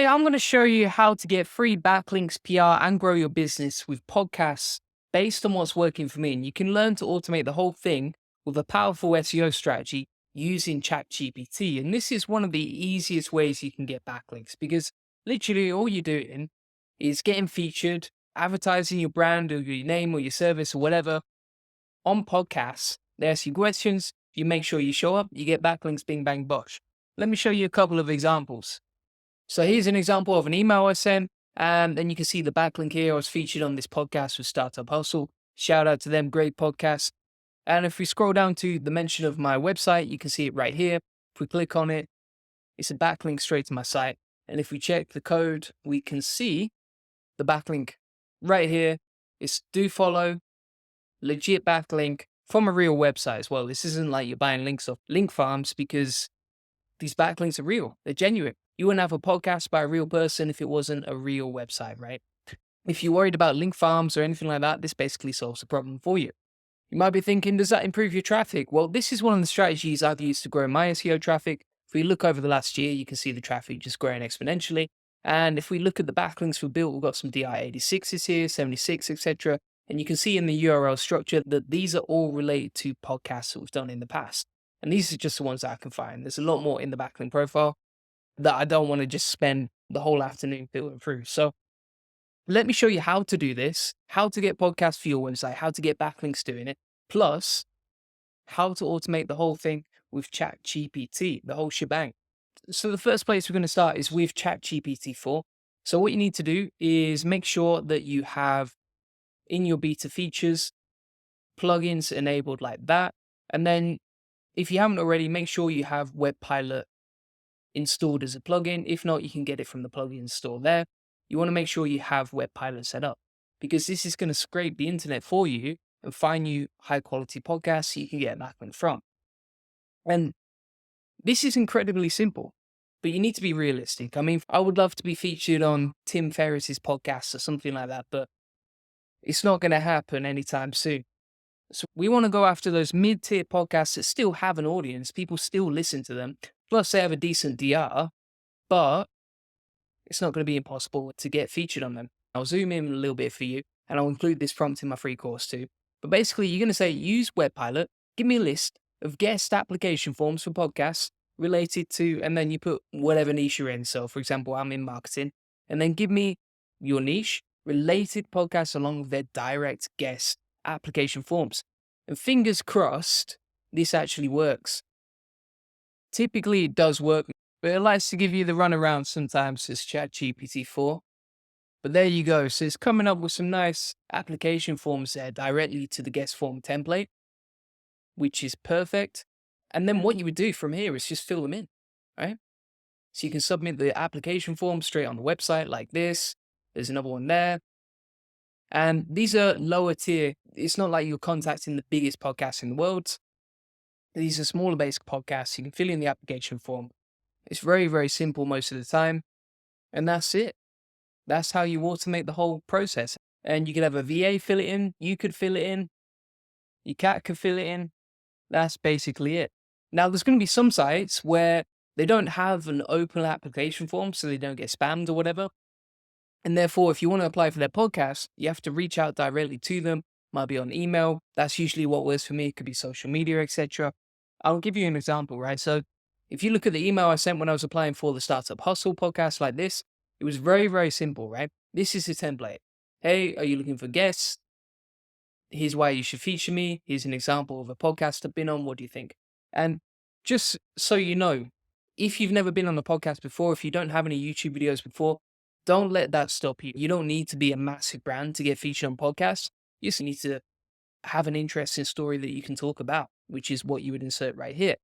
Today, I'm going to show you how to get free backlinks, PR, and grow your business with podcasts based on what's working for me. And you can learn to automate the whole thing with a powerful SEO strategy using ChatGPT. And this is one of the easiest ways you can get backlinks because literally all you're doing is getting featured, advertising your brand or your name or your service or whatever on podcasts. They ask you questions, you make sure you show up, you get backlinks, bing, bang, bosh. Let me show you a couple of examples. So here's an example of an email I sent, and then you can see the backlink here. I was featured on this podcast with Startup Hustle. Shout out to them, great podcast. And if we scroll down to the mention of my website, you can see it right here. If we click on it, it's a backlink straight to my site. And if we check the code, we can see the backlink right here. It's do follow, legit backlink from a real website as well. This isn't like you're buying links off link farms because these backlinks are real. They're genuine. You wouldn't have a podcast by a real person if it wasn't a real website, right? If you're worried about link farms or anything like that, this basically solves the problem for you. You might be thinking, does that improve your traffic? Well, this is one of the strategies I've used to grow my SEO traffic. If we look over the last year, you can see the traffic just growing exponentially. And if we look at the backlinks we've built, we've got some DI86s here, 76, etc. And you can see in the URL structure that these are all related to podcasts that we've done in the past. And these are just the ones that I can find. There's a lot more in the backlink profile that I don't want to just spend the whole afternoon filtering through. So let me show you how to do this, how to get podcasts for your website, how to get backlinks doing it, plus how to automate the whole thing with ChatGPT, the whole shebang. So the first place we're going to start is with ChatGPT 4. So what you need to do is make sure that you have in your beta features, plugins enabled like that. And then if you haven't already, make sure you have Web Pilot installed as a plugin. If not, you can get it from the plugin store there. You want to make sure you have Web Pilot set up because this is going to scrape the internet for you and find you high quality podcasts so you can get a backlink from. And this is incredibly simple, but you need to be realistic. I mean, I would love to be featured on Tim Ferriss's podcast or something like that, but it's not going to happen anytime soon. So we want to go after those mid-tier podcasts that still have an audience. People still listen to them. Plus they have a decent DR, but it's not going to be impossible to get featured on them. I'll zoom in a little bit for you and I'll include this prompt in my free course too. But basically you're going to say, use Web Pilot, give me a list of guest application forms for podcasts related to, and then you put whatever niche you're in. So for example, I'm in marketing, and then give me your niche, related podcasts along with their direct guest application forms. And fingers crossed, this actually works. Typically it does work, but it likes to give you the runaround sometimes as ChatGPT 4. But there you go. So it's coming up with some nice application forms there directly to the guest form template, which is perfect. And then what you would do from here is just fill them in, right? So you can submit the application form straight on the website like this. There's another one there. And these are lower tier. It's not like you're contacting the biggest podcasts in the world. These are smaller basic podcasts. You can fill in the application form. It's very, very simple most of the time. And that's it. That's how you automate the whole process. And you could have a VA fill it in. You could fill it in. Your cat could fill it in. That's basically it. Now, there's going to be some sites where they don't have an open application form, so they don't get spammed or whatever. And therefore, if you want to apply for their podcast, you have to reach out directly to them. Might be on email. That's usually what works for me. It could be social media, etc. I'll give you an example, right? So if you look at the email I sent when I was applying for the Startup Hustle podcast like this, it was very, very simple, right? This is the template. Hey, are you looking for guests? Here's why you should feature me. Here's an example of a podcast I've been on. What do you think? And just so you know, if you've never been on a podcast before, if you don't have any YouTube videos before, don't let that stop you. You don't need to be a massive brand to get featured on podcasts. You just need to have an interesting story that you can talk about, which is what you would insert right here.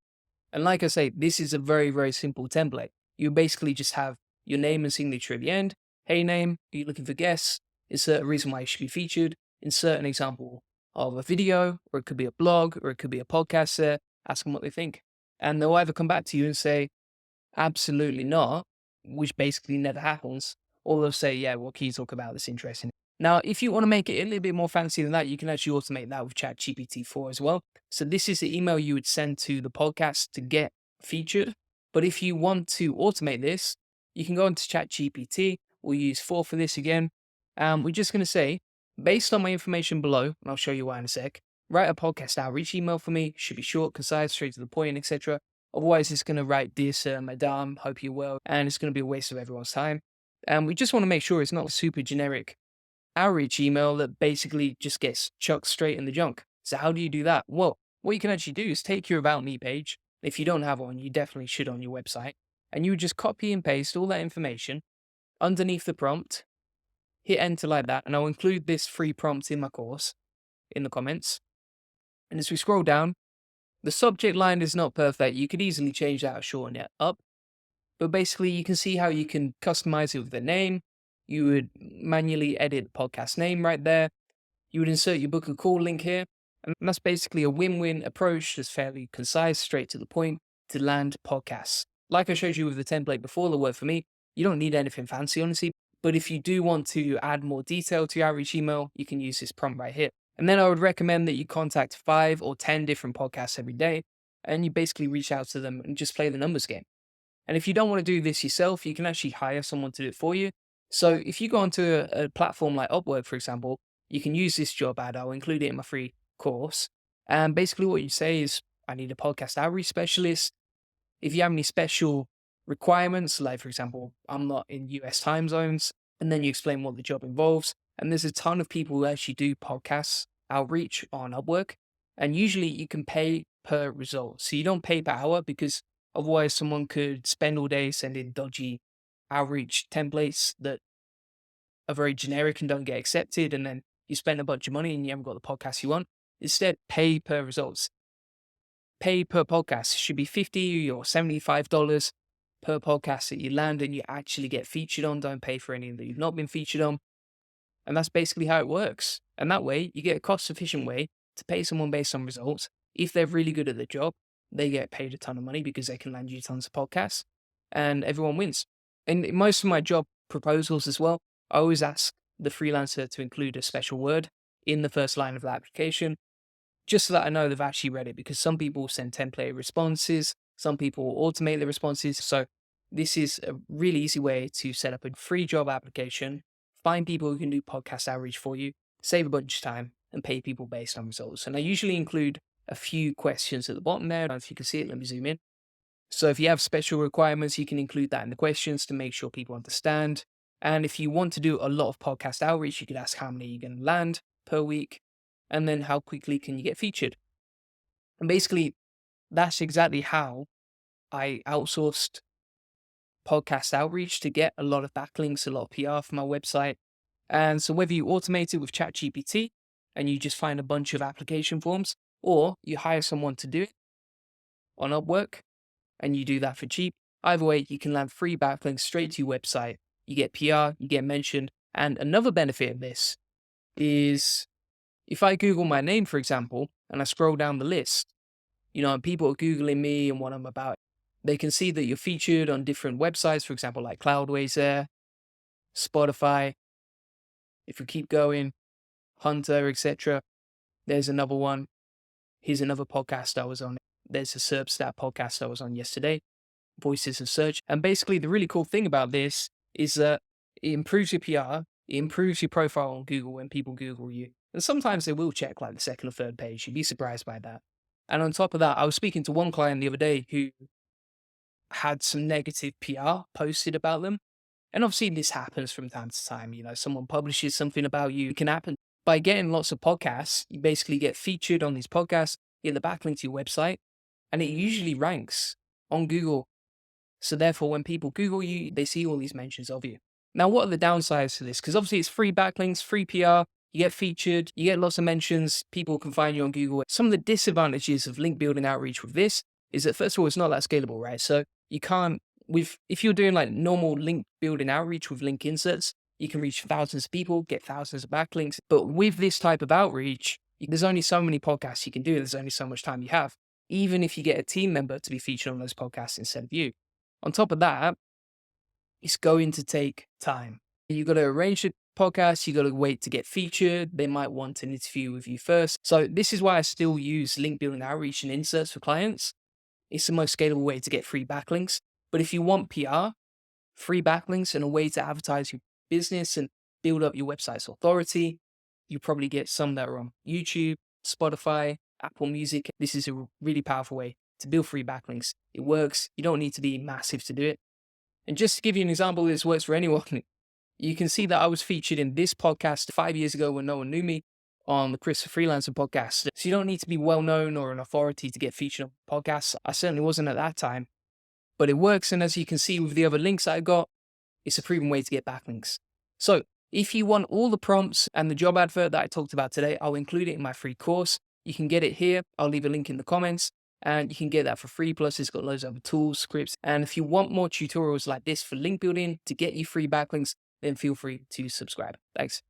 And like I say, this is a very, very simple template. You basically just have your name and signature at the end. Hey name, are you looking for guests? Insert a reason why you should be featured. Insert an example of a video, or it could be a blog, or it could be a podcast there. Ask them what they think. And they'll either come back to you and say, absolutely not, which basically never happens. Or they'll say, yeah, what can you talk about that's interesting? Now, if you want to make it a little bit more fancy than that, you can actually automate that with ChatGPT 4 as well. So this is the email you would send to the podcast to get featured. But if you want to automate this, You can go into ChatGPT. We'll use 4 for this again. We're just going to say, based on my information below, and I'll show you why in a sec, write a podcast outreach email for me. Should be short, concise, straight to the point, etc. Otherwise, it's going to write, "Dear Sir, Madame, hope you're well," and it's going to be a waste of everyone's time. And we just want to make sure it's not a super generic outreach email that basically just gets chucked straight in the junk. So how do you do that? Well, what you can actually do is take your About Me page. If you don't have one, you definitely should on your website. And you would just copy and paste all that information underneath the prompt, hit enter like that. And I'll include this free prompt in my course in the comments. And as we scroll down, the subject line is not perfect. You could easily change that or shorten it up. But basically, you can see how you can customize it with the name. You would manually edit the podcast name right there. You would insert your book a call link here. And that's basically a win-win approach that's fairly concise, straight to the point to land podcasts. Like I showed you with the template before that worked for me, you don't need anything fancy, honestly. But if you do want to add more detail to your outreach email, you can use this prompt right here. And then I would recommend that you contact 5 or 10 different podcasts every day, and you basically reach out to them and just play the numbers game. And if you don't want to do this yourself, you can actually hire someone to do it for you. So if you go onto a platform like Upwork, for example, you can use this job ad. I'll include it in my free course. And basically what you say is, "I need a podcast outreach specialist. If you have any special requirements, like for example, I'm not in US time zones," and then you explain what the job involves. And there's a ton of people who actually do podcasts outreach on Upwork. And usually you can pay per result. So you don't pay per hour, because otherwise someone could spend all day sending dodgy outreach templates that are very generic and don't get accepted. And then you spend a bunch of money and you haven't got the podcast you want. Instead, pay per results. Pay per podcast should be $50 or $75 per podcast that you land and you actually get featured on. Don't pay for any that you've not been featured on. And that's basically how it works. And that way, you get a cost-efficient way to pay someone based on results. If they're really good at the job, they get paid a ton of money because they can land you tons of podcasts, and everyone wins. And in most of my job proposals as well, I always ask the freelancer to include a special word in the first line of the application, just so that I know they've actually read it, because some people send template responses, some people automate the responses. So this is a really easy way to set up a free job application, find people who can do podcast outreach for you, save a bunch of time, and pay people based on results. And I usually include a few questions at the bottom there. I don't know if you can see it, let me zoom in. So if you have special requirements, you can include that in the questions to make sure people understand. And if you want to do a lot of podcast outreach, you could ask how many you're going to land per week, and then how quickly can you get featured. And basically, that's exactly how I outsourced podcast outreach to get a lot of backlinks, a lot of PR for my website. And so whether you automate it with ChatGPT and you just find a bunch of application forms, or you hire someone to do it on Upwork and you do that for cheap, either way, you can land free backlinks straight to your website. You get PR, you get mentioned. And another benefit of this is, if I Google my name, for example, and I scroll down the list, and people are Googling me and what I'm about, they can see that you're featured on different websites, for example, like Cloudways there, Spotify. If we keep going, Hunter, etc. There's another one. Here's another podcast I was on. There's a Substack podcast I was on yesterday, Voices of Search. And basically, the really cool thing about this is that it improves your PR, it improves your profile on Google when people Google you. And sometimes they will check like the second or third page. You'd be surprised by that. And on top of that, I was speaking to one client the other day who had some negative PR posted about them. And obviously this happens from time to time. Someone publishes something about you. It can happen. By getting lots of podcasts, you basically get featured on these podcasts, get the backlink to your website, and it usually ranks on Google. So therefore, when people Google you, they see all these mentions of you. Now, what are the downsides to this? Because obviously it's free backlinks, free PR, you get featured, you get lots of mentions, people can find you on Google. Some of the disadvantages of link building outreach with this is that, first of all, it's not that scalable, right? So you can't, if you're doing like normal link building outreach with link inserts, you can reach thousands of people, get thousands of backlinks. But with this type of outreach, there's only so many podcasts you can do. There's only so much time you have, even if you get a team member to be featured on those podcasts instead of you. On top of that, it's going to take time. You've got to arrange the podcast. You've got to wait to get featured. They might want an interview with you first. So this is why I still use link building outreach and inserts for clients. It's the most scalable way to get free backlinks. But if you want PR, free backlinks and a way to advertise your business and build up your website's authority. You probably get some that are on YouTube, Spotify, Apple Music. This is a really powerful way to build free backlinks. It works. You don't need to be massive to do it. And just to give you an example, this works for anyone. You can see that I was featured in this podcast 5 years ago when no one knew me on the Chris the Freelancer podcast. So you don't need to be well known or an authority to get featured on podcasts. I certainly wasn't at that time, but it works. And as you can see with the other links I got, it's a proven way to get backlinks. So if you want all the prompts and the job advert that I talked about today, I'll include it in my free course. You can get it here. I'll leave a link in the comments and you can get that for free. Plus it's got loads of other tools, scripts. And if you want more tutorials like this for link building to get you free backlinks, then feel free to subscribe. Thanks.